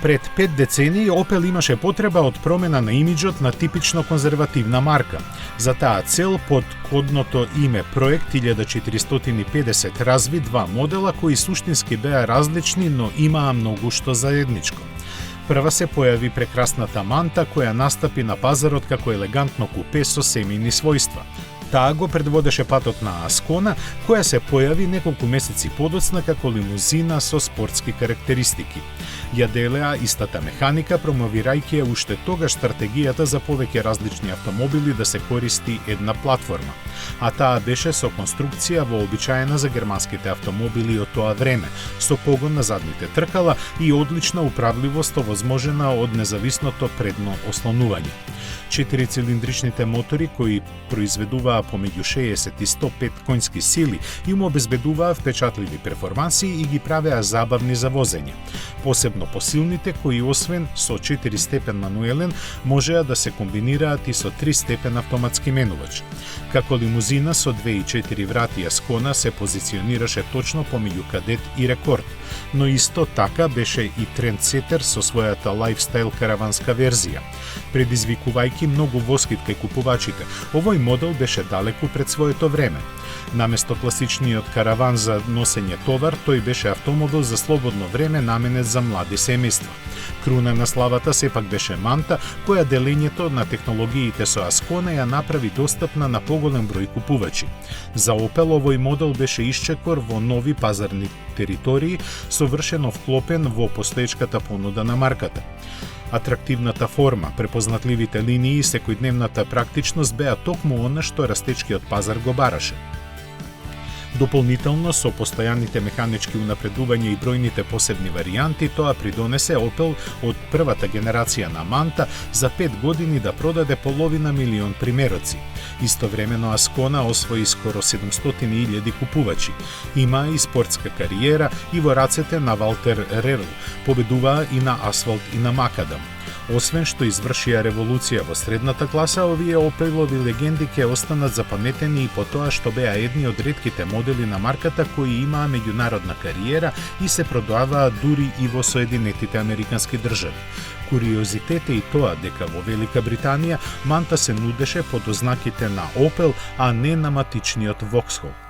Пред 5 децении Opel имаше потреба од промена на имиџот на типично конзервативна марка. За таа цел под кодното име Проект 1450 разви два модела кои суштински беа различни, но имаа многу што заедничко. Прва се појави прекрасната Манта, која настапи на пазарот како елегантно купе со семејни својства. Таа го предводеше патот на Аскона, која се појави неколку месеци подоцна како лимузина со спортски карактеристики. Ја делеа истата механика, промовирајќи ја уште тогаш стратегијата за повеќе различни автомобили да се користи една платформа. А таа беше со конструкција вообичаена за германските автомобили од тоа време, со погон на задните тркала и одлична управливост овозможена од независното предно ослонување. 4-цилиндричните мотори кои произведуваа помеѓу 60 и 105 конски сили им обезбедуваа впечатливи перформанси и ги правеа забавни за возење. Посебно посилните кои освен со 4 степен мануелен можеа да се комбинираат и со 3 степен автоматски менувач. Како лимузина со 2 и 4 врати Аскона се позиционираше точно помеѓу Кадет и Рекорд, но исто така беше и трендсетер со својата лајфстайл караванска верзија. Предизвикувајќи многу воскит кај купувачите, овој модел беше далеку пред своето време. Наместо класичниот караван за носење товар, тој беше автомобил за слободно време наменет за млади семејства. Круна на славата сепак беше Манта, која делењето на технологиите со Аскона ја направи достапна на поголем број купувачи. За Opel овој модел беше исчекор во нови пазарни територии, совршено вклопен во постоечката понуда на марката. Атрактивната форма, препознатливите линии и секојдневната практичност беа токму она што растечкиот пазар го бараше. Дополнително, со постојаните механички унапредувања и бројните посебни варијанти, тоа придонесе Opel од првата генерација на Манта за 5 години да продаде половина милион примероци. Истовремено Аскона освои скоро 700.000 купувачи. Има и спортска кариера и во рацете на Валтер Рерл, победуваа и на асфалт и на макадам. Освен што извршија револуција во средната класа, овие Опелови легенди ќе останат запаметени и по тоа што беа едни од ретките модели на марката кои имаа меѓународна кариера и се продаваа дури и во Соединетите Американски држави. Куриозитет е и тоа дека во Велика Британија Манта се нудеше под ознаките на Opel, а не на матичниот Vauxhall.